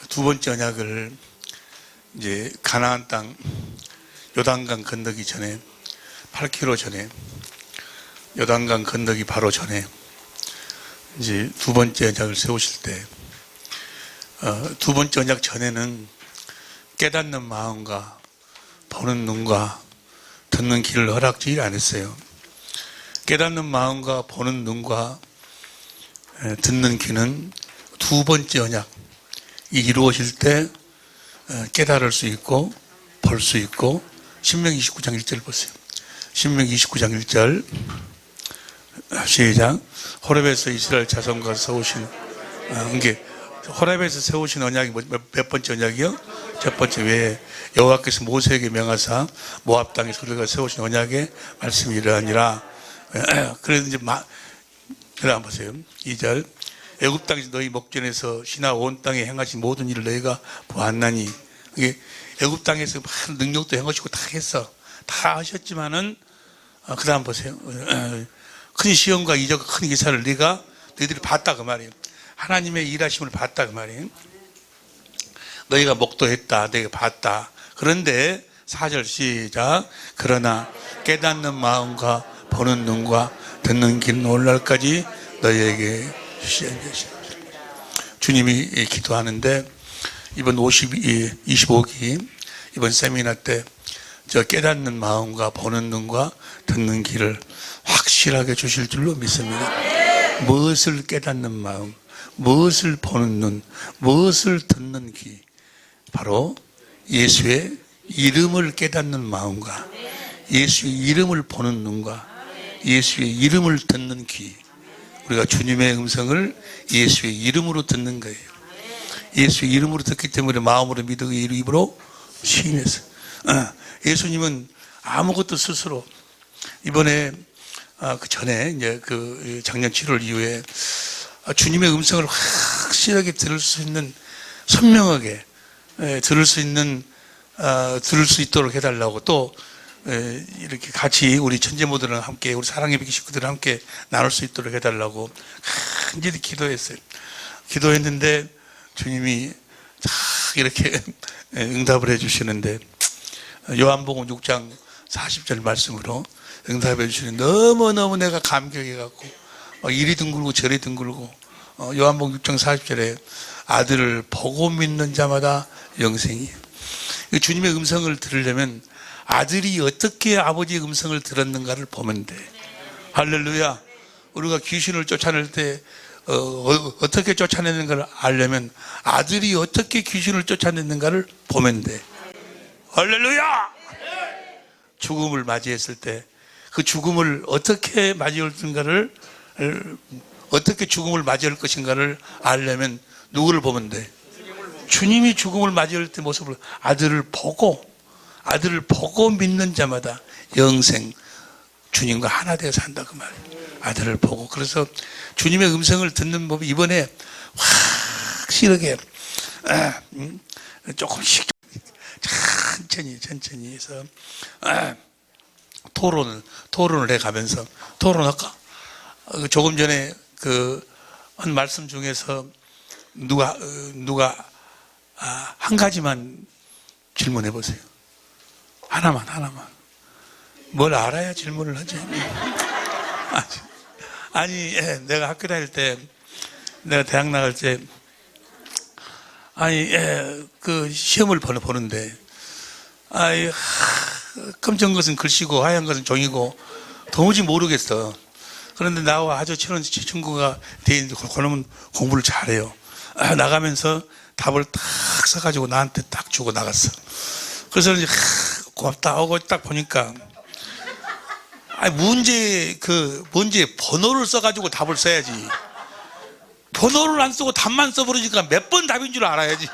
두 번째 언약을 이제 가나안 땅 요단강 건너기 전에 8km 전에 요단강 건너기 바로 전에 이제 두 번째 언약을 세우실 때 두 번째 언약 전에는 깨닫는 마음과 보는 눈과 듣는 귀를 허락지 안 했어요. 깨닫는 마음과 보는 눈과 듣는 귀는 두 번째 언약이 이루어질 때 깨달을 수 있고 볼 수 있고. 신명기 29장 1절 보세요. 신명기 29장 1절 시작. 호렙에서 이스라엘 자손과 세우신 이게 호렙에서 세우신 언약이 몇 번째 언약이요? 첫 번째. 왜 여호와께서 모세에게 명하사 모압 땅에서 그들과 세우신 언약의 말씀이 이러하니라. 그래서 이제 그다음 보세요. 2절. 애굽 땅에서 너희 목전에서 신하 온 땅에 행하신 모든 일을 너희가 보았나니. 이게 애굽 땅에서 많은 능력도 행하시고 다 했어. 다 하셨지만은 그다음 보세요. 큰 시험과 이적과 큰 기사를 너희들이 봤다 그 말이에요. 하나님의 일하심을 봤다 그 말이에요. 너희가 목도했다. 너희가 봤다. 그런데 4절 시작. 그러나 깨닫는 마음과 보는 눈과 듣는 귀는 오늘날까지 너희에게 주시는 것이다. 주님이 기도하는데 이번 25기 이번 세미나 때 저 깨닫는 마음과 보는 눈과 듣는 귀를 확실하게 주실 줄로 믿습니다. 무엇을 깨닫는 마음, 무엇을 보는 눈, 무엇을 듣는 귀, 바로 예수의 이름을 깨닫는 마음과 예수의 이름을 보는 눈과 예수의 이름을 듣는 귀. 우리가 주님의 음성을 예수의 이름으로 듣는 거예요. 예수의 이름으로 듣기 때문에 마음으로 믿고 입으로 시인했어요. 예수님은 아무것도 스스로 이번에 그 전에 이제 그 작년 7월 이후에 주님의 음성을 확실하게 들을 수 있는, 선명하게 들을 수 있도록 해달라고, 또 이렇게 같이 우리 천재모들랑 함께 우리 사랑의 비 식구들랑 함께 나눌 수 있도록 해달라고 간절히 기도했어요. 기도했는데 주님이 딱 이렇게 응답을 해주시는데, 요한복음 6장 40절 말씀으로 응답해 주시는, 너무너무 내가 감격해갖고 이리 둥글고 저리 둥글고. 요한복음 6장 40절에 아들을 보고 믿는 자마다 영생이. 주님의 음성을 들으려면 아들이 어떻게 아버지의 음성을 들었는가를 보면 돼. 할렐루야. 우리가 귀신을 쫓아낼 때 어떻게 쫓아내는가를 알려면 아들이 어떻게 귀신을 쫓아냈는가를 보면 돼. 할렐루야. 죽음을 맞이했을 때 그 죽음을 어떻게 맞이했는가를, 어떻게 죽음을 맞이할 것인가를 알려면 누구를 보면 돼? 주님이 죽음을 맞이할 때 모습을, 아들을 보고 믿는 자마다 영생, 주님과 하나 되어 산다 그 말이에요. 아들을 보고. 그래서 주님의 음성을 듣는 법이 이번에 확실하게 조금씩 천천히 해서 토론을 해가면서, 토론할까? 조금 전에 한 말씀 중에서 누가 한 가지만 질문해 보세요. 하나만. 뭘 알아야 질문을 하지. 아니, 내가 학교 다닐 때, 내가 대학 나갈 때, 그 시험을 보는데, 검정 것은 글씨고 하얀 것은 종이고 도무지 모르겠어. 그런데 나와 아주 친한 친구가 돼 있는데 그놈은 공부를 잘해요. 나가면서 답을 딱 써가지고 나한테 딱 주고 나갔어. 그래서 이제 고맙다 하고 딱 보니까 문제 번호를 써가지고 답을 써야지. 번호를 안 쓰고 답만 써버리니까 몇 번 답인 줄 알아야지.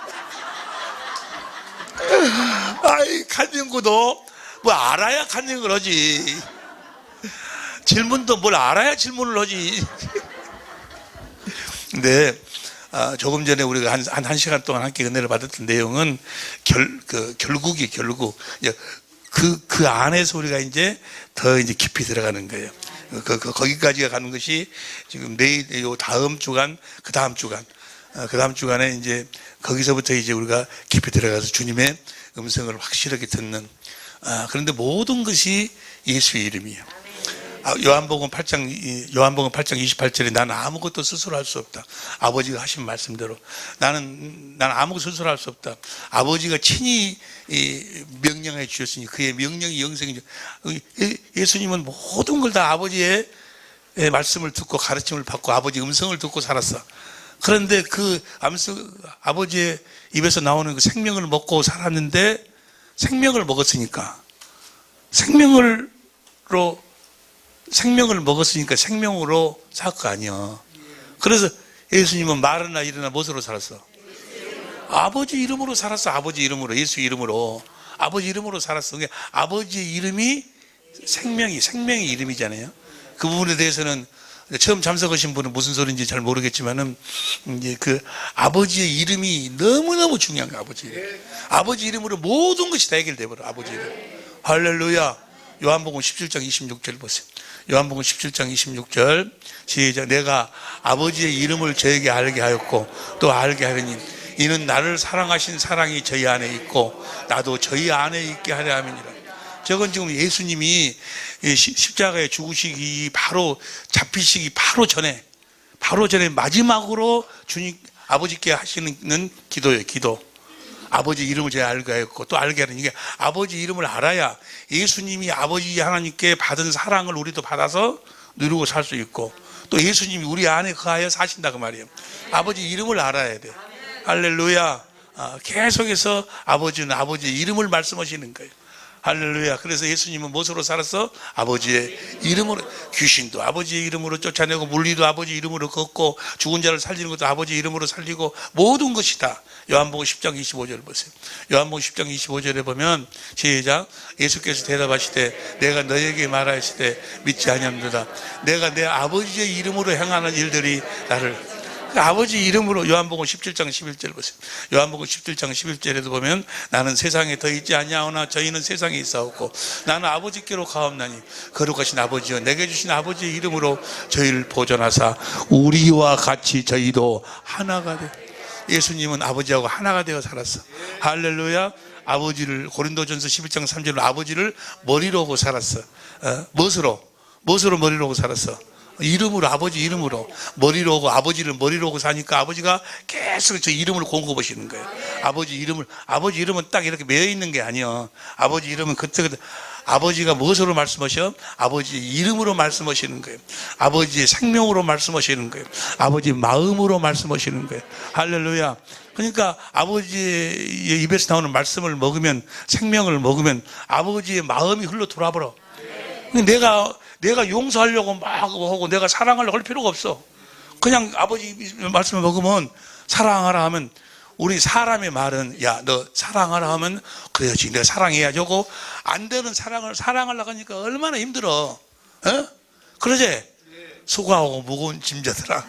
간증구도 뭐 알아야 간증을 하지. 질문도 뭘 알아야 질문을 하지. 근데 조금 전에 우리가 한 시간 동안 함께 은혜를 받았던 내용은 결국 그 안에서 우리가 이제 더 깊이 들어가는 거예요. 거기까지가 가는 것이 지금 내일, 다음 주간, 그 다음 주간 그 다음 주간에 이제 거기서부터 이제 우리가 깊이 들어가서 주님의 음성을 확실하게 듣는, 그런데 모든 것이 예수의 이름이에요. 요한복음 8장 28절에 나는 아무것도 스스로 할 수 없다. 아버지가 하신 말씀대로 나는 아무것도 스스로 할 수 없다. 아버지가 친히 명령해 주셨으니 그의 명령이 영생이죠. 예수님은 모든 걸 다 아버지의 말씀을 듣고 가르침을 받고 아버지 음성을 듣고 살았어. 그런데 그 아버지의 입에서 나오는 그 생명을 먹고 살았는데, 생명을 먹었으니까 생명으로 살 거 아니야. 그래서 예수님은 말하나 일어나 무엇으로 살았어? 아버지 이름으로 살았어. 아버지 이름으로, 예수 이름으로, 아버지 이름으로 살았어. 아버지의 이름이 생명의 이름이잖아요. 그 부분에 대해서는 처음 참석하신 분은 무슨 소리인지 잘 모르겠지만은, 이제 그 아버지의 이름이 너무너무 중요한 거야. 아버지 이름으로 모든 것이 다 해결돼 버려. 아버지 이름. 할렐루야. 요한복음 17장 26절 보세요. 요한복음 17장 26절 시작. 내가 아버지의 이름을 저에게 알게 하였고 또 알게 하려니 이는 나를 사랑하신 사랑이 저희 안에 있고 나도 저희 안에 있게 하려 함이니라. 저건 지금 예수님이 십자가에 죽으시기 바로 잡히시기 바로 전에 마지막으로 주님 아버지께 하시는 기도예요. 기도. 아버지 이름을 제가 알게 하였고 또 알게 하는, 이게 아버지 이름을 알아야 예수님이 아버지 하나님께 받은 사랑을 우리도 받아서 누리고 살 수 있고, 또 예수님이 우리 안에 거하여 사신다 그 말이에요. 아버지 이름을 알아야 돼. 할렐루야. 계속해서 아버지는 아버지의 이름을 말씀하시는 거예요. 할렐루야. 그래서 예수님은 무엇으로 살았어? 아버지의 이름으로. 귀신도 아버지의 이름으로 쫓아내고, 물리도 아버지 이름으로 걷고, 죽은 자를 살리는 것도 아버지 이름으로 살리고, 모든 것이 다. 요한복음 10장 25절 보세요. 요한복음 10장 25절에 보면 시작. 예수께서 대답하시되 내가 너에게 말하시되 믿지 아니함도다. 내가 내 아버지의 이름으로 행하는 일들이 나를, 아버지 이름으로. 요한복음 17장 11절 보세요. 요한복음 17장 11절에도 보면 나는 세상에 더 있지 아니하오나 저희는 세상에 있사옵고 나는 아버지께로 가옵나니 거룩하신 아버지여 내게 주신 아버지의 이름으로 저희를 보존하사 우리와 같이 저희도 하나가 돼. 예수님은 아버지하고 하나가 되어 살았어. 할렐루야. 아버지를, 고린도전서 11장 3절로 아버지를 머리로 하고 살았어. 무엇으로 머리로 하고 살았어? 이름으로, 아버지 이름으로. 머리로 오고, 아버지를 머리로 오고 사니까 아버지가 계속 저 이름을 공급하시는 거예요. 아버지 이름은 딱 이렇게 매여 있는 게 아니야. 아버지 이름은 그때 아버지가 무엇으로 말씀하셔? 아버지 이름으로 말씀하시는 거예요. 아버지의 생명으로 말씀하시는 거예요. 아버지 마음으로 말씀하시는 거예요. 할렐루야. 그러니까 아버지의 입에서 나오는 말씀을 먹으면, 생명을 먹으면 아버지의 마음이 흘러 돌아버려. 내가 용서하려고 막 하고 내가 사랑하려고 할 필요가 없어. 그냥 아버지 말씀을 먹으면, 사랑하라 하면, 우리 사람의 말은 야 너 사랑하라 하면 그래야지 내가 사랑해야지 하고, 안 되는 사랑하려고 하니까 얼마나 힘들어. 그러지? 수고하고 무거운 짐자들아.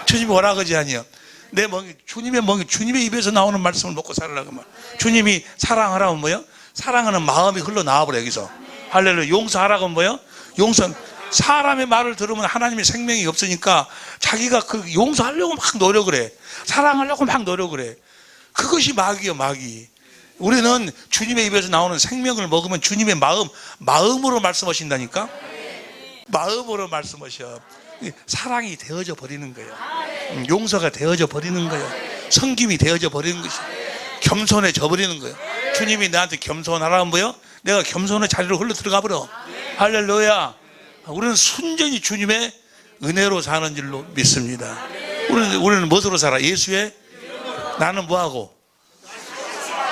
주님이 뭐라 그러지 아니요. 주님의 입에서 나오는 말씀을 먹고 살으라고 말. 주님이 사랑하라면 뭐요? 사랑하는 마음이 흘러나와버려 여기서. 할렐루야. 용서하라고 하면 뭐요? 사람의 말을 들으면 하나님의 생명이 없으니까 자기가 그 용서하려고 막 노력을 해. 사랑하려고 막 노력을 해. 그것이 마귀야, 마귀. 우리는 주님의 입에서 나오는 생명을 먹으면 주님의 마음으로 말씀하신다니까? 마음으로 말씀하셔. 사랑이 되어져 버리는 거예요. 용서가 되어져 버리는 거예요. 섬김이 되어져 버리는 것이, 겸손해져 버리는 거예요. 주님이 나한테 겸손하라면 뭐요? 내가 겸손의 자리로 흘러 들어가 버려. 할렐루야. 우리는 순전히 주님의 은혜로 사는 줄로 믿습니다. 우리는 무엇으로 살아? 예수의. 나는 뭐하고?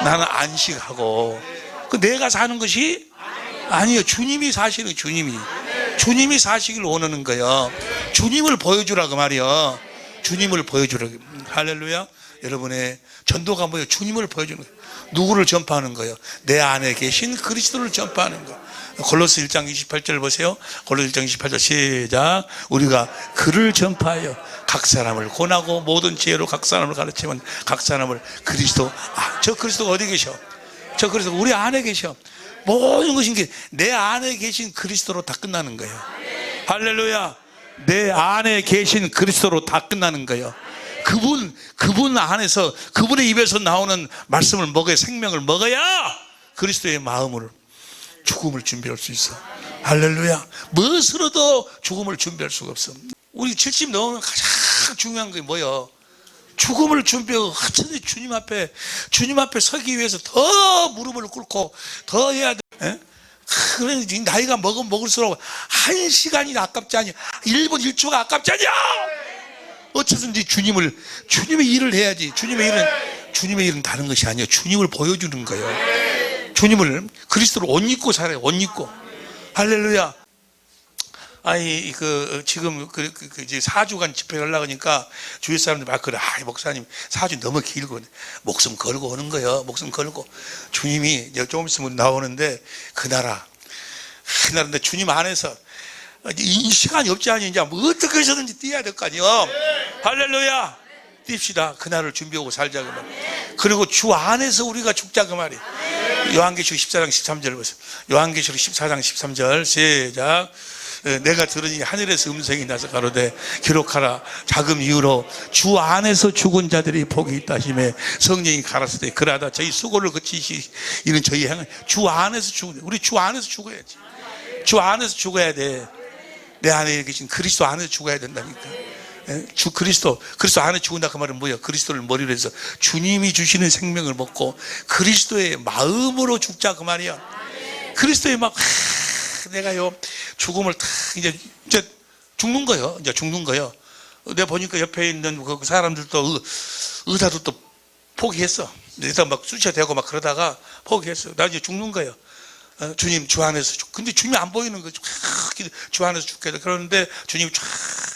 나는 안식하고. 그 내가 사는 것이 아니요. 주님이 사시는, 주님이 사시길 원하는 거예요. 주님을 보여주라고 말이요. 주님을 보여주라고. 할렐루야. 여러분의 전도가 뭐예요? 주님을 보여주는 거예요. 누구를 전파하는 거예요? 내 안에 계신 그리스도를 전파하는 거예요. 골로새 1장 28절 보세요. 골로새 1장 28절 시작. 우리가 그를 전파하여 각 사람을 권하고 모든 지혜로 각 사람을 가르치면 각 사람을 그리스도. 저 그리스도가 어디 계셔? 저 그리스도 우리 안에 계셔. 모든 것인 게 내 안에 계신 그리스도로 다 끝나는 거예요. 할렐루야. 내 안에 계신 그리스도로 다 끝나는 거예요. 그분 안에서 그분의 입에서 나오는 말씀을 먹어야, 생명을 먹어야 그리스도의 마음을, 죽음을 준비할 수 있어. 할렐루야. 무엇으로도 죽음을 준비할 수가 없어. 우리 70 넘으면 가장 중요한 게 뭐예요? 죽음을 준비하고 하찮은 주님 앞에 서기 위해서 더 무릎을 꿇고 더 해야 돼. 예? 그래, 나이가 먹을수록 1시간이 아깝지 않냐, 1분 1초가 아깝지 않냐. 어쨌든지 주님의 일을 해야지. 주님의 일은 다른 것이 아니에요. 주님을 보여주는 거예요. 주님을, 그리스도를 옷 입고 살아요. 옷 입고. 할렐루야. 아니, 지금, 이제 4주간 집회 하려고 하니까 주위 사람들이 막 그래. 목사님, 4주 너무 길고, 목숨 걸고 오는 거예요. 목숨 걸고. 주님이 조금 있으면 나오는데, 그 나라인데 주님 안에서 이 시간이 없지 않느냐. 뭐 어떻게 해서든지 뛰어야 될 거 아니에요. 할렐루야. 뜁시다. 그날을 준비하고 살자, 그 말. 그리고 주 안에서 우리가 죽자, 그 말이. 요한계시록 14장 13절 보세요. 요한계시록 14장 13절 시작. 내가 들으니 하늘에서 음성이 나서 가로되 기록하라. 자금 이후로 주 안에서 죽은 자들이 복이 있다 하시매 성령이 가라사대 그러하다 저희 수고를 거치시는 저희 행은 주 안에서 죽는, 우리 주 안에서 죽어야지. 주 안에서 죽어야 돼. 내 안에 계신 그리스도 안에서 죽어야 된다니까. 주 그리스도 안에 죽은다, 그 말은 뭐예요? 그리스도를 머리로 해서 주님이 주시는 생명을 먹고 그리스도의 마음으로 죽자, 그 말이야. 그리스도의 막 내가요 죽음을 다 이제 죽는 거예요. 이제 죽는 거예요. 내가 보니까 옆에 있는 그 사람들도 의사도 또 포기했어. 일단 막 수치대고 막 그러다가 포기했어. 나 이제 죽는 거예요. 주님 주 안에서 근데 주님이 안 보이는 거죠. 주 안에서 죽게 돼. 그러는데 주님이 쫙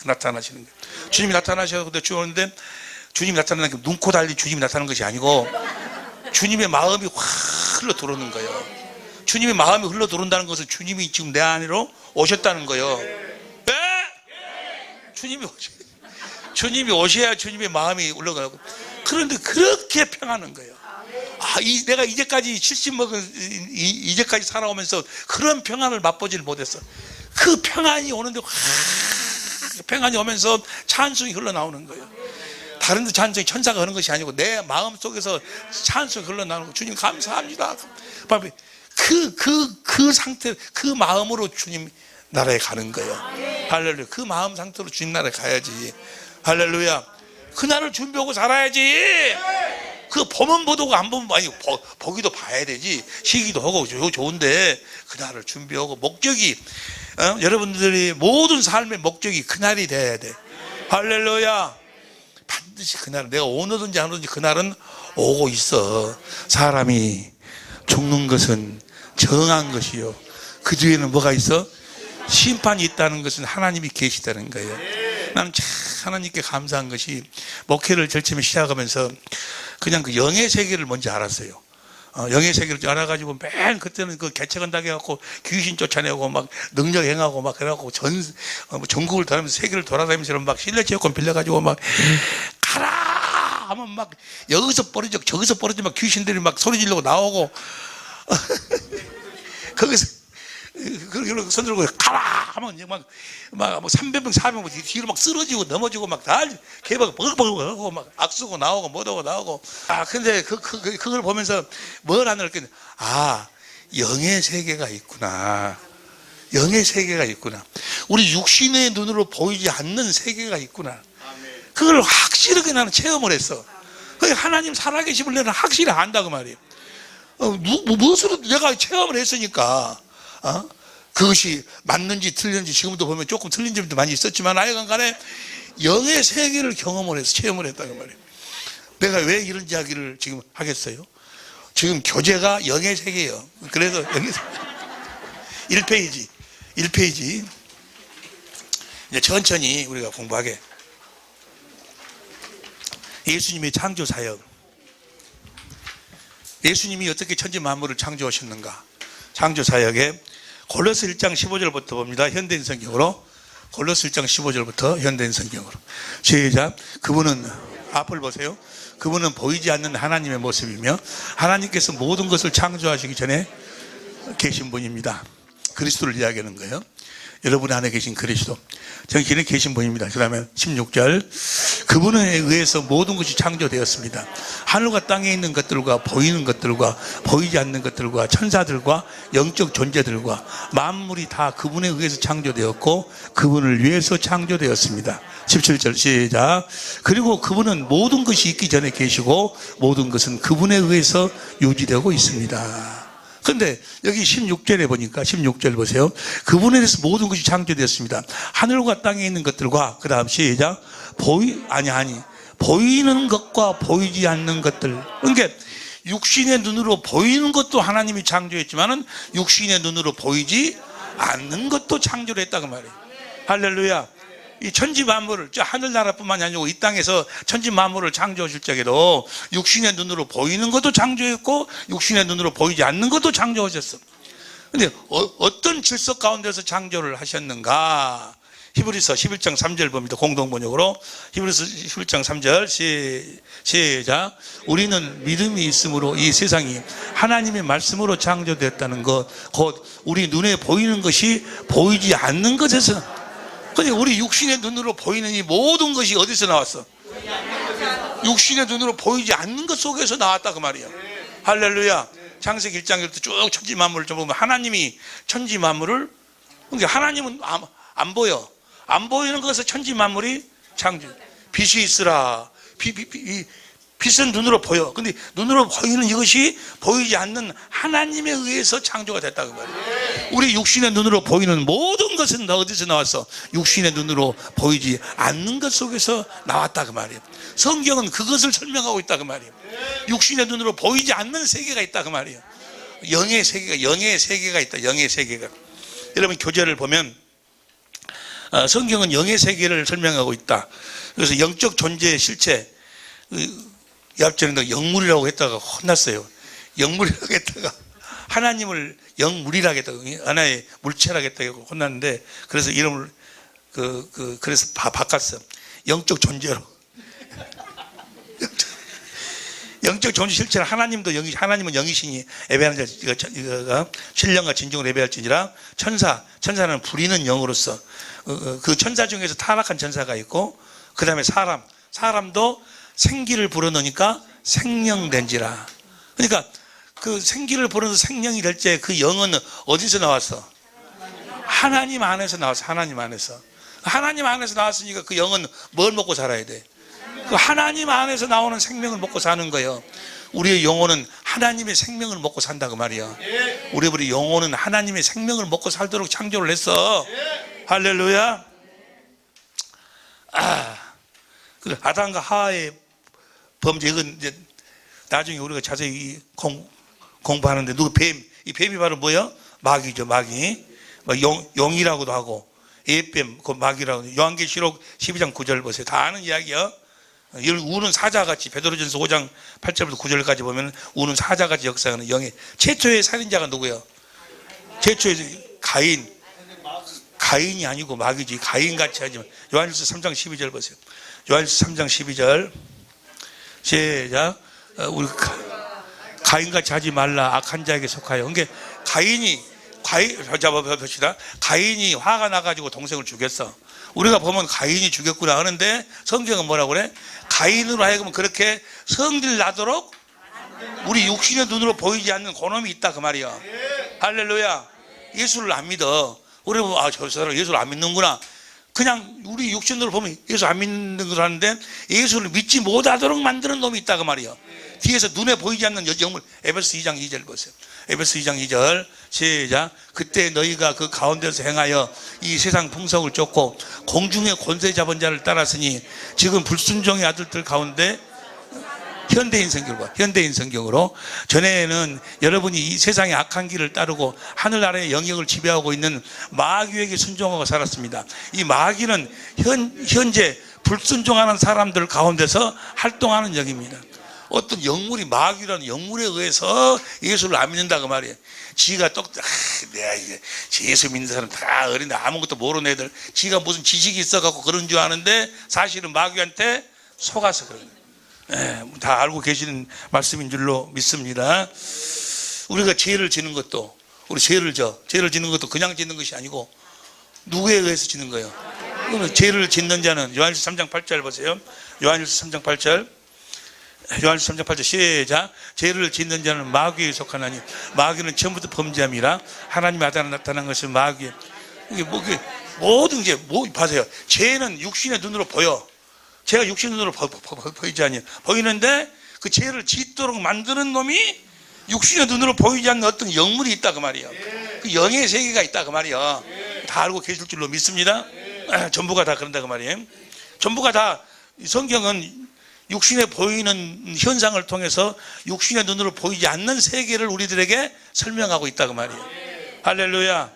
나타나시는 거예요. 주님이 나타나셔서 근데 주는데 주님이 나타나는 게 눈코 달린 주님이 나타나는 것이 아니고 주님의 마음이 확 흘러 들어오는 거예요. 주님의 마음이 흘러 들어온다는 것은 주님이 지금 내 안으로 오셨다는 거예요. 네? 주님이 오셔야 주님의 마음이 올라가고. 그런데 그렇게 평하는 거예요. 내가 이제까지 70 먹은 이제까지 살아오면서 그런 평안을 맛보지를 못했어. 그 평안이 오는데 평안이 오면서 찬송이 흘러나오는 거예요. 다른 데 찬송이 천사가 하는 것이 아니고 내 마음 속에서 찬송이 흘러나오는 거예요. 주님 감사합니다. 그 상태, 그 마음으로 주님 나라에 가는 거예요. 할렐루야. 그 마음 상태로 주님 나라에 가야지. 할렐루야. 그날을 준비하고 살아야지. 그 보면 보도가 안 보면 아니 보기도 봐야 되지. 시기도 하고 좋은데 그날을 준비하고 목적이 여러분들이 모든 삶의 목적이 그날이 돼야 돼. 할렐루야. 반드시 그날, 내가 오늘든지 안 오든지 그날은 오고 있어. 사람이 죽는 것은 정한 것이요 그 뒤에는 뭐가 있어? 심판이 있다는 것은 하나님이 계시다는 거예요. 나는 참 하나님께 감사한 것이 목회를 절침에 시작하면서 그냥 그 영의 세계를 먼저 알았어요. 영의 세계를 알아가지고 맨 그때는 그 개척한다고 해갖고 귀신 쫓아내고 막 능력 행하고 막 그래갖고 전국을 다니면서 세계를 돌아다니면서 막 실내체육관 빌려가지고 막 가라 하면 막 여기서 버리죠 저기서 버리죠 막 귀신들이 막 소리 지르고 나오고 거기서 그리고 손 들고 가라 하면 막 300명 400명 뒤로 막 쓰러지고 넘어지고 막 다 개박 버벅버벅하고 막 악수고 나오고 뭐하고 나오고. 근데 그걸 보면서 뭘 안 느꼈냐. 영의 세계가 있구나. 영의 세계가 있구나. 우리 육신의 눈으로 보이지 않는 세계가 있구나. 그걸 확실하게 나는 체험을 했어. 하나님 살아계심을 내가 확실히 안다고 말이에요. 무엇으로 내가 체험을 했으니까. 그것이 맞는지 틀렸는지 지금도 보면 조금 틀린 점도 많이 있었지만 하여간 간에 영의 세계를 경험을 해서 체험을 했다는 말이에요. 내가 왜 이런 이야기를 지금 하겠어요? 지금 교재가 영의 세계예요. 그래서 영의 세계 1페이지 이제 천천히 우리가 공부하게. 예수님의 창조 사역, 예수님이 어떻게 천지 만물을 창조하셨는가. 창조 사역에 골로새 1장 15절부터 봅니다. 현대인 성경으로. 골로새 1장 15절부터 현대인 성경으로. 시작. 그분은, 앞을 보세요. 그분은 보이지 않는 하나님의 모습이며 하나님께서 모든 것을 창조하시기 전에 계신 분입니다. 그리스도를 이야기하는 거예요. 여러분 안에 계신 그리스도, 정신에 계신 분입니다. 그 다음에 16절. 그분에 의해서 모든 것이 창조되었습니다. 하늘과 땅에 있는 것들과 보이는 것들과 보이지 않는 것들과 천사들과 영적 존재들과 만물이 다 그분에 의해서 창조되었고 그분을 위해서 창조되었습니다. 17절 시작. 그리고 그분은 모든 것이 있기 전에 계시고 모든 것은 그분에 의해서 유지되고 있습니다. 그런데 여기 16절에 보니까 16절 보세요. 그분에 대해서 모든 것이 창조되었습니다. 하늘과 땅에 있는 것들과 그 다음 시작. 보이는 것과 보이지 않는 것들. 그러니까 육신의 눈으로 보이는 것도 하나님이 창조했지만은 육신의 눈으로 보이지 않는 것도 창조를 했다고 말이에요. 할렐루야. 이 천지 만물을, 저 하늘나라뿐만이 아니고 이 땅에서 천지 만물을 창조하실 적에도 육신의 눈으로 보이는 것도 창조했고 육신의 눈으로 보이지 않는 것도 창조하셨어. 근데 어떤 질서 가운데서 창조를 하셨는가? 히브리서 11장 3절 봅니다. 공동번역으로 히브리서 11장 3절 시작. 우리는 믿음이 있으므로 이 세상이 하나님의 말씀으로 창조되었다는 것, 곧 우리 눈에 보이는 것이 보이지 않는 것에서. 근데 우리 육신의 눈으로 보이는 이 모든 것이 어디서 나왔어? 육신의 눈으로 보이지 않는 것 속에서 나왔다 그 말이야. 할렐루야. 창세기 1장부터 쭉 천지 만물을 좀 보면 하나님이 천지 만물을, 그러니까 하나님은 안 보여. 안 보이는 것에서 천지 만물이 창조. 빛이 있으라. 빛은 눈으로 보여. 근데 눈으로 보이는 이것이 보이지 않는 하나님에 의해서 창조가 됐다 그 말이에요. 우리 육신의 눈으로 보이는 모든 것은 어디서 나왔어? 육신의 눈으로 보이지 않는 것 속에서 나왔다 그 말이에요. 성경은 그것을 설명하고 있다 그 말이에요. 육신의 눈으로 보이지 않는 세계가 있다 그 말이에요. 영의 세계가 있다. 영의 세계가. 여러분 교재를 보면 성경은 영의 세계를 설명하고 있다. 그래서 영적 존재의 실체, 엽전에다 영물이라고 했다가 혼났어요. 영물이라고 했다가 하나님을 영물이라고 했다가 하나의 물체라고 했다고 혼났는데, 그래서 이름을 그래서 바꿨어. 영적 존재로. 영적 존재 실체는 하나님은 영이시니 예배하는 자가 신령과 진정으로 예배할지니라. 천사는 부리는 영으로서 그 천사 중에서 타락한 천사가 있고, 그 다음에 사람도 생기를 불어넣으니까 생명된지라. 그러니까 그 생기를 불어넣어서 생명이 될 때 그 영은 어디서 나왔어? 하나님 안에서 나왔어. 하나님 안에서 나왔으니까 그 영은 뭘 먹고 살아야 돼? 그 하나님 안에서 나오는 생명을 먹고 사는 거예요. 우리의 영혼은 하나님의 생명을 먹고 산다고 말이야. 우리 영혼은 하나님의 생명을 먹고 살도록 창조를 했어. 할렐루야. 아담과 하와의 범죄, 이건 이제 나중에 우리가 자세히 공부하는데, 이 뱀이 바로 뭐야? 마귀죠, 마귀. 용이라고도 하고, 예뱀, 그 마귀라고. 요한계시록 12장 9절 보세요. 다 아는 이야기야. 우는 사자같이, 베드로전서 5장 8절부터 9절까지 보면 우는 사자같이 역사하는 영의 최초의 살인자가 누구야? 최초의 가인이 아니고 마귀지. 가인같이 하지만. 요한일서 3장 12절 보세요. 요한일서 3장 12절 시작. 우리 가인같이 하지 말라. 악한 자에게 속하여. 그러니까 가인이 화가 나가지고 동생을 죽였어. 우리가 보면 가인이 죽였구나 하는데 성경은 뭐라고 그래? 가인으로 하여금 그렇게 성질 나도록 우리 육신의 눈으로 보이지 않는 그놈이 있다 그 말이야. 할렐루야. 예수를 안 믿어. 우리 보면 저 사람 예수를 안 믿는구나. 그냥 우리 육신으로 보면 예수 안 믿는 걸 하는데 예수를 믿지 못하도록 만드는 놈이 있다 그 말이야. 뒤에서 눈에 보이지 않는 영물. 에베소 2장 2절 보세요. 에베소 2장 2절 시작. 그때 너희가 그 가운데서 행하여 이 세상 풍속을 쫓고 공중의 권세 잡은 자를 따랐으니 지금 불순종의 아들들 가운데 현대인 성경으로 전에는 여러분이 이 세상의 악한 길을 따르고 하늘나라의 영역을 지배하고 있는 마귀에게 순종하고 살았습니다. 이 마귀는 현재 불순종하는 사람들 가운데서 활동하는 영입니다. 어떤 영물이 마귀라는 영물에 의해서 예수를 안 믿는다 그 말이에요. 지가 내가 예수 믿는 사람 다 어린데 아무것도 모르는 애들, 지가 무슨 지식이 있어갖고 그런 줄 아는데 사실은 마귀한테 속아서 그런 거예요. 다 알고 계시는 말씀인 줄로 믿습니다. 우리가 죄를 지는 것도, 죄를 짓는 것도 그냥 짓는 것이 아니고 누구에 의해서 짓는 거예요? 죄를 짓는 자는 요한일서 3장 8절 보세요. 요한일서 3장 8절. 요한일서 3장 8절 시작. 죄를 짓는 자는 마귀에 속하나니 마귀는 처음부터 범죄함이라 하나님의 아들이 나타난 것은 마귀. 이게 모든 게 봐세요. 죄는 육신의 눈으로 보여. 죄가 육신의 눈으로 보이지 않냐. 보이는데 그 죄를 짓도록 만드는 놈이 육신의 눈으로 보이지 않는 어떤 영물이 있다 그 말이에요. 그 영의 세계가 있다 그 말이에요. 다 알고 계실 줄로 믿습니다. 전부가 다 그런다 그 말이에요. 전부가 다 성경은 육신에 보이는 현상을 통해서 육신의 눈으로 보이지 않는 세계를 우리들에게 설명하고 있다 그 말이에요. 할렐루야.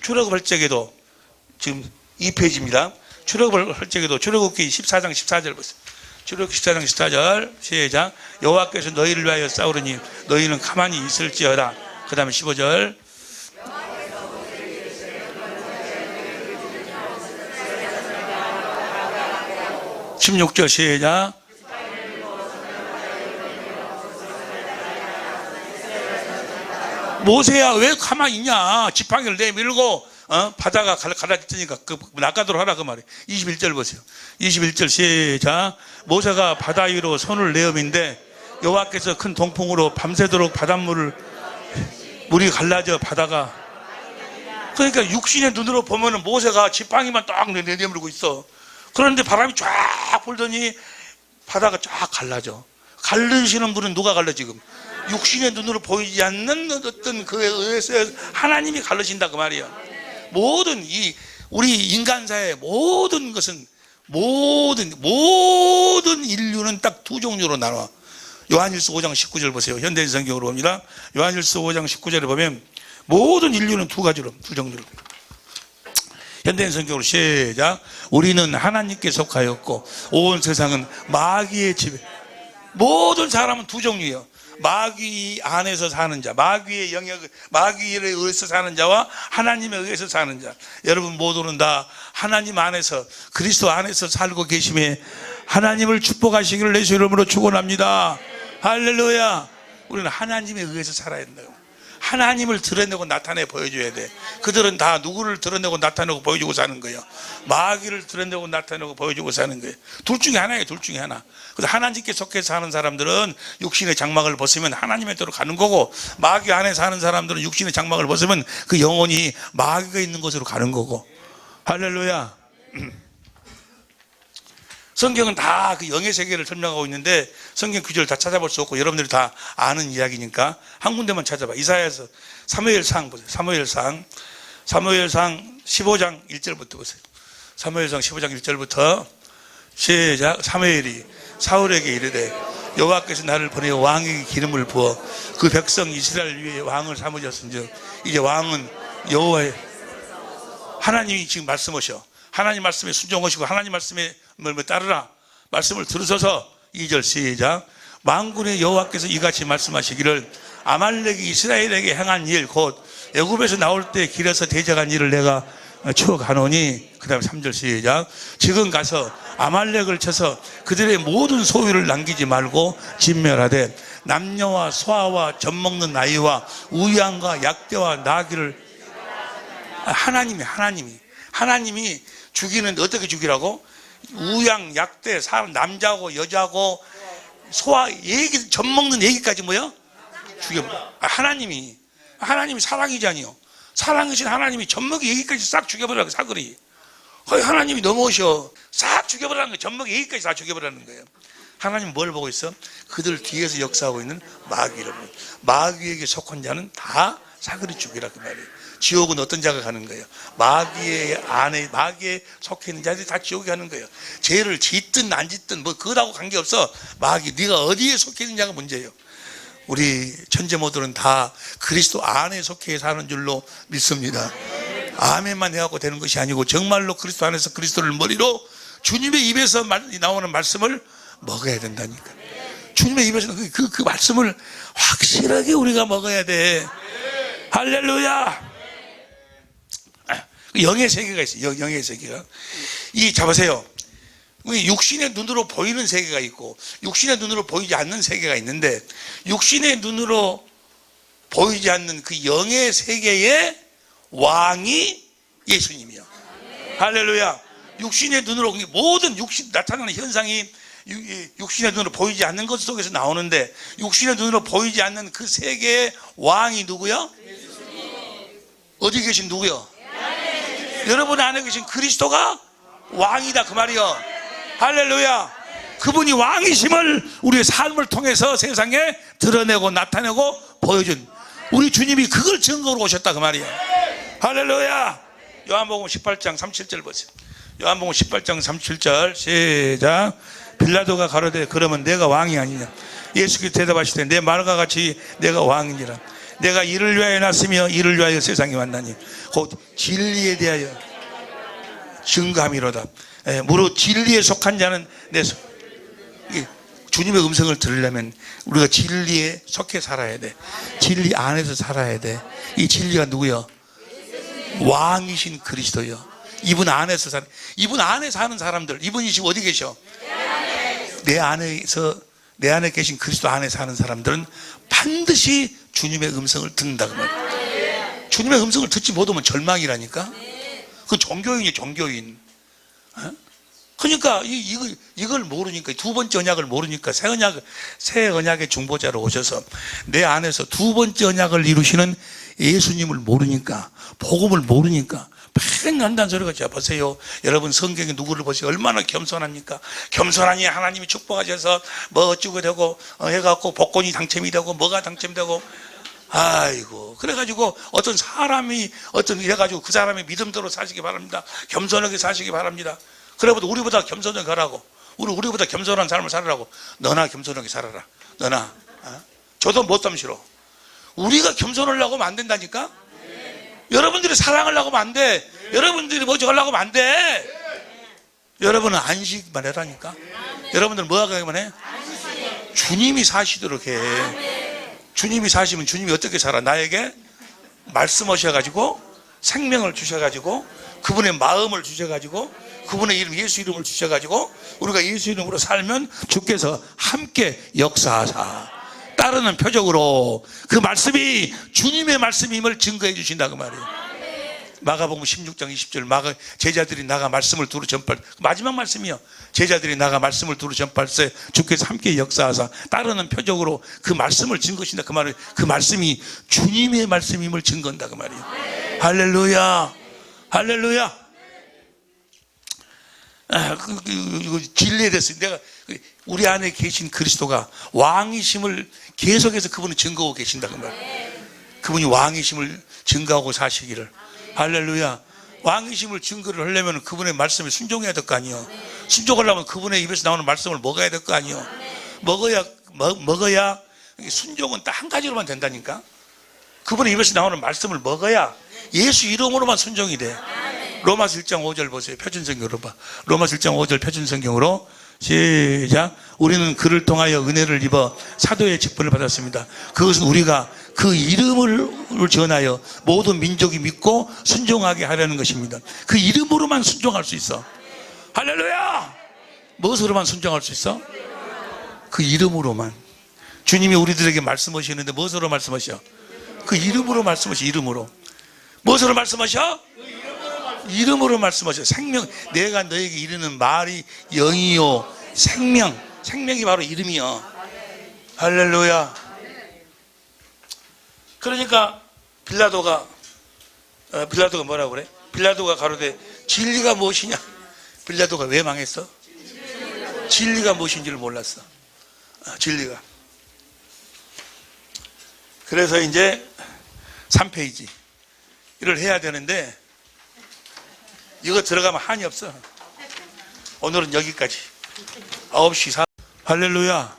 출애굽 할 적에도 지금 2페이지입니다. 출애굽을 할 적에도 출애굽기 14장 14절 보세요. 출애굽기 14장 14절 시작. 여호와께서 너희를 위하여 싸우르니 너희는 가만히 있을지어다. 그 다음에 15절 16절 시작. 모세야 왜 가만히 있냐. 지팡이를 내밀고 바다가 갈라졌으니까 그 낚아도록 하라 그 말이에요. 21절 보세요. 21절 시작. 모세가 바다 위로 손을 내어민데 여호와께서 큰 동풍으로 밤새도록 바닷물이 갈라져 바다가, 그러니까 육신의 눈으로 보면은 모세가 지팡이만 딱 내밀고 있어. 그런데 바람이 쫙 불더니 바다가 쫙 갈라져. 갈르시는 분은 누가 갈라 지금? 육신의 눈으로 보이지 않는 어떤 그에 의해서 하나님이 갈르신다 그 말이야. 모든 우리 인간사의 모든 것은 모든 인류는 딱 두 종류로 나눠. 요한일서 5장 19절 보세요. 현대인 성경으로 봅니다. 요한일서 5장 19절에 보면 모든 인류는 두 종류로. 현대인 성경으로 시작. 우리는 하나님께 속하였고 온 세상은 마귀의 지배. 모든 사람은 두 종류예요. 마귀 안에서 사는 자, 마귀의 영역, 마귀에 의해서 사는 자와 하나님에 의해서 사는 자. 여러분 모두는 다 하나님 안에서, 그리스도 안에서 살고 계심에 하나님을 축복하시기를 예수 이름으로 축원합니다. 할렐루야. 우리는 하나님에 의해서 살아야 된다고. 하나님을 드러내고 나타내 보여줘야 돼. 그들은 다 누구를 드러내고 나타내고 보여주고 사는 거예요. 마귀를 드러내고 나타내고 보여주고 사는 거예요. 둘 중에 하나예요. 둘 중에 하나. 그래서 하나님께 속해서 사는 사람들은 육신의 장막을 벗으면 하나님의 대로 가는 거고, 마귀 안에 사는 사람들은 육신의 장막을 벗으면 그 영혼이 마귀가 있는 곳으로 가는 거고. 할렐루야. 성경은 다 그 영의 세계를 설명하고 있는데 성경 구절을 다 찾아볼 수 없고 여러분들이 다 아는 이야기니까 한 군데만 찾아봐. 이사야서 사무엘상 보세요. 사무엘상 15장 1절부터 보세요. 사무엘상 15장 1절부터 시작. 사무엘이 사울에게 이르되 여호와께서 나를 보내어 왕에게 기름을 부어 그 백성 이스라엘 위에 왕을 삼으셨은즉 이제 왕은 여호와의, 하나님이 지금 말씀하셔. 하나님 말씀에 순종하시고 하나님 말씀에 따르라. 말씀을 들으셔서 2절 시작. 만군의 여호와께서 이같이 말씀하시기를 아말렉이 이스라엘에게 행한 일 곧 애굽에서 나올 때 길에서 대적한 일을 내가 추억하노니, 그 다음에 3절 시작. 지금 가서 아말렉을 쳐서 그들의 모든 소유를 남기지 말고 진멸하되 남녀와 소아와 젖먹는 아이와 우양과 약대와 나귀를, 하나님이 죽이는, 어떻게 죽이라고? 우양, 약대, 사람, 남자고 여자고 소아, 애기, 젖먹는 애기까지 뭐요? 죽여버려. 하나님이 사랑이잖아요. 사랑이신 하나님이 젖먹이 애기까지 싹 죽여버리라고, 사거리. 하나님이 넘어오셔. 싹 죽여버리라는 거예요. 젖먹이 애기까지 다 죽여버리라는 거예요. 하나님 뭘 보고 있어? 그들 뒤에서 역사하고 있는 마귀를. 마귀에게 속한 자는 다 사거리 죽이라 그 말이에요. 지옥은 어떤 자가 가는 거예요? 마귀의 안에, 마귀에 속해 있는 자들이 다 지옥에 가는 거예요. 죄를 짓든 안 짓든 뭐 그거하고 관계없어. 마귀, 네가 어디에 속해 있는 자가 문제예요. 우리 천재모들은 다 그리스도 안에 속해 사는 줄로 믿습니다. 아멘만 해갖고 되는 것이 아니고 정말로 그리스도 안에서 그리스도를 머리로 주님의 입에서 나오는 말씀을 먹어야 된다니까. 주님의 입에서 그 말씀을 확실하게 우리가 먹어야 돼. 할렐루야. 영의 세계가 있어요. 영의 세계가. 잡으세요. 육신의 눈으로 보이는 세계가 있고 육신의 눈으로 보이지 않는 세계가 있는데, 육신의 눈으로 보이지 않는 그 영의 세계의 왕이 예수님이요. 할렐루야. 육신의 눈으로 모든 육신 나타나는 현상이 육신의 눈으로 보이지 않는 것 속에서 나오는데, 육신의 눈으로 보이지 않는 그 세계의 왕이 누구요? 어디 계신 누구요? 여러분 안에 계신 그리스도가 왕이다 그 말이요. 할렐루야. 그분이 왕이심을 우리의 삶을 통해서 세상에 드러내고 나타내고 보여준 우리 주님이 그걸 증거로 오셨다 그 말이에요. 할렐루야. 요한복음 18장 37절 보세요. 요한복음 18장 37절 시작. 빌라도가 가로되 그러면 내가 왕이 아니냐. 예수께서 대답하시되 내 말과 같이 내가 왕이니라. 내가 이를 위하여 났으며 이를 위하여 세상에 왔나니 곧 진리에 대하여 증거함이로다. 무릇 진리에 속한 자는 내 주님의 음성을 들으려면 우리가 진리에 속해 살아야 돼. 진리 안에서 살아야 돼. 이 진리가 누구요? 왕이신 그리스도요. 이분 안에서 이분 안에 사는 사람들, 이분이 지금 어디 계셔? 내 안에 계신 그리스도 안에 사는 사람들은 반드시 주님의 음성을 듣는다 그 말이야. 주님의 음성을 듣지 못하면 절망이라니까. 그 종교인이 종교인. 그러니까 이걸 모르니까, 두 번째 언약을 모르니까 새 언약의 중보자로 오셔서 내 안에서 두 번째 언약을 이루시는 예수님을 모르니까, 복음을 모르니까 팽 한다는 소리가 있죠. 보세요. 여러분 성경에 누구를 보세요. 얼마나 겸손합니까? 겸손하니 하나님이 축복하셔서 뭐 어쩌고 되고 해갖고 복권이 당첨이 되고 뭐가 당첨되고, 아이고, 그래가지고 어떤 사람이 이래가지고 그 사람의 믿음대로 사시기 바랍니다. 겸손하게 사시기 바랍니다. 그래도 우리보다 겸손하게 가라고, 우리보다 겸손한 삶을 살으라고. 너나 겸손하게 살아라. 너나. 저도 못하면 싫어. 우리가 겸손하려고 하면 안 된다니까. 여러분들이 사랑하려고 하면 안 돼. 여러분들이 뭐 저러려고 하면 안 돼. 여러분은 안식만 해라니까. 여러분들 뭐 하기만 해? 주님이 사시도록 해. 주님이 사시면 주님이 어떻게 살아? 나에게 말씀하셔가지고 생명을 주셔가지고 그분의 마음을 주셔가지고 그분의 이름 예수 이름을 주셔가지고 우리가 예수 이름으로 살면 주께서 함께 역사하사 따르는 표적으로 그 말씀이 주님의 말씀임을 증거해 주신다 그 말이에요. 마가복음 16장 20절 제자들이 나가 말씀을 두루 전파할, 마지막 말씀이요. 제자들이 나가 말씀을 두루 전파할 때 주께서 함께 역사하사 따르는 표적으로 그 말씀을 증거하신다 그 말이에요. 그 말씀이 주님의 말씀임을 증거한다 그 말이에요. 할렐루야. 할렐루야. 이거 진리에 대해서 내가 우리 안에 계신 그리스도가 왕이심을 계속해서 그분은 증거하고 계신다 그 말이에요. 그분이 왕이심을 증거하고 사시기를. 할렐루야. 왕이심을 증거를 하려면 그분의 말씀에 순종해야 될 거 아니에요. 순종하려면 그분의 입에서 나오는 말씀을 먹어야 될 거 아니에요. 먹어야 순종은 딱 한 가지로만 된다니까. 그분의 입에서 나오는 말씀을 먹어야 예수 이름으로만 순종이 돼. 로마서 1장 5절 보세요. 표준성경으로 봐. 로마서 1장 5절 표준성경으로 시작. 우리는 그를 통하여 은혜를 입어 사도의 직분을 받았습니다. 그것은 우리가 그 이름을 전하여 모든 민족이 믿고 순종하게 하려는 것입니다. 그 이름으로만 순종할 수 있어. 할렐루야. 무엇으로만 순종할 수 있어? 그 이름으로만. 주님이 우리들에게 말씀하시는데 무엇으로 말씀하셔? 그 이름으로 말씀하셔. 이름으로. 무엇으로 말씀하셔? 이름으로 말씀하셔. 생명. 내가 너에게 이르는 말이 영이요 생명이 바로 이름이요. 할렐루야. 그러니까 빌라도가 뭐라고 그래? 빌라도가 가로되 진리가 무엇이냐? 빌라도가 왜 망했어? 진리가 무엇인지를 몰랐어. 진리가. 그래서 이제 3페이지 이걸 해야 되는데 이거 들어가면 한이 없어. 오늘은 여기까지. 9시 4. 할렐루야.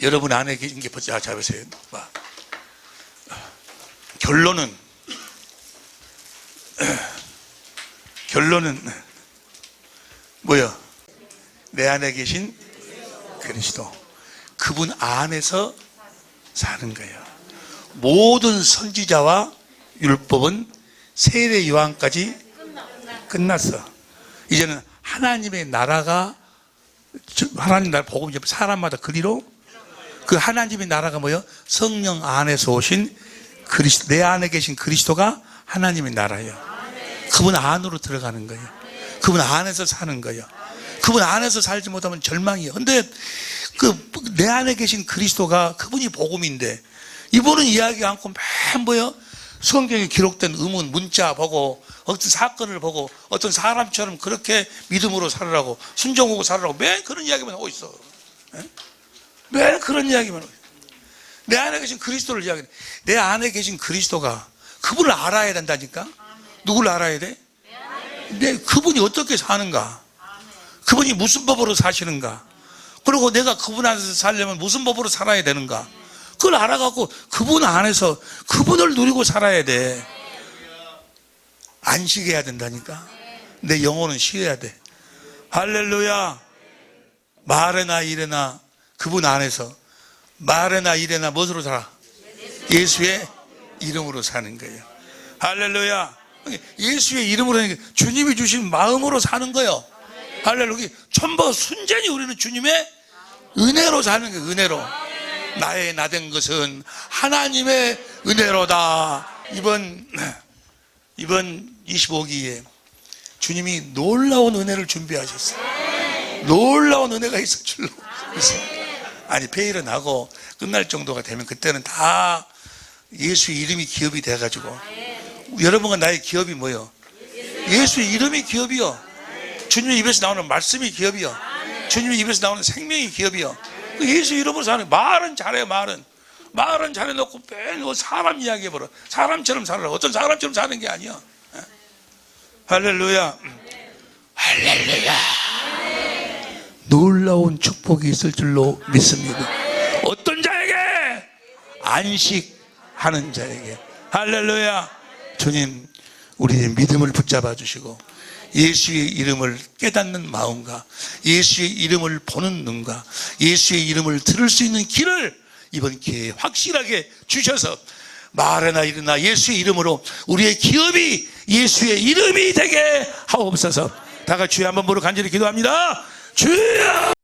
여러분 안에 계신 게 보자. 자, 보세요. 결론은 뭐야? 내 안에 계신 그리스도. 그분 안에서 사는 거예요. 모든 선지자와 율법은 세례 요한까지 끝났어. 이제는 하나님의 나라가, 하나님 나라 복음 이제 사람마다 그리로 그 하나님의 나라가 뭐예요? 성령 안에서 오신 그리스도, 내 안에 계신 그리스도가 하나님의 나라예요. 그분 안으로 들어가는 거예요. 그분 안에서 사는 거예요. 그분 안에서 살지 못하면 절망이에요. 근데 내 안에 계신 그리스도가 그분이 복음인데, 이분은 이야기 않고 맨 뭐요? 성경에 기록된 의문, 문자 보고, 어떤 사건을 보고, 어떤 사람처럼 그렇게 믿음으로 살으라고, 순종하고 살으라고 맨 그런 이야기만 하고 있어. 맨 그런 이야기만 하고 있어. 내 안에 계신 그리스도를 이야기해. 내 안에 계신 그리스도가 그분을 알아야 된다니까? 누구를 알아야 돼? 그분이 어떻게 사는가? 그분이 무슨 법으로 사시는가? 그리고 내가 그분 안에서 살려면 무슨 법으로 살아야 되는가? 그걸 알아갖고 그분 안에서 그분을 누리고 살아야 돼. 안식해야 된다니까? 내 영혼은 쉬어야 돼. 할렐루야. 말에나 일에나 그분 안에서 말에나 일에나 무엇으로 살아? 예수의 이름으로 사는 거예요. 할렐루야. 예수의 이름으로 하는 게 주님이 주신 마음으로 사는 거예요. 할렐루야. 전부 순전히 우리는 주님의 은혜로 사는 거예요. 은혜로. 나의 나된 것은 하나님의 은혜로다. 이번 25기에 주님이 놀라운 은혜를 준비하셨어요. 놀라운 은혜가 있을 줄로 믿습니다. 아니, 폐일은 하고 끝날 정도가 되면 그때는 다 예수의 이름이 기업이 돼가지고, 여러분과 나의 기업이 뭐요? 예수의 이름이 기업이요. 주님의 입에서 나오는 말씀이 기업이요. 주님의 입에서 나오는 생명이 기업이요. 예수 이름으로 사는, 말은 잘해요. 말은 잘해놓고 맨 사람 이야기해버려. 사람처럼 살아라. 어떤 사람처럼 사는 게 아니야. 할렐루야. 할렐루야. 놀라운 축복이 있을 줄로 믿습니다. 어떤 자에게? 안식하는 자에게. 할렐루야. 주님, 우리의 믿음을 붙잡아 주시고, 예수의 이름을 깨닫는 마음과 예수의 이름을 보는 눈과 예수의 이름을 들을 수 있는 길을 이번 기회에 확실하게 주셔서, 말에나 일어나 예수의 이름으로 우리의 기업이 예수의 이름이 되게 하옵소서. 다 같이 주여 한번 보러 간절히 기도합니다. 주여.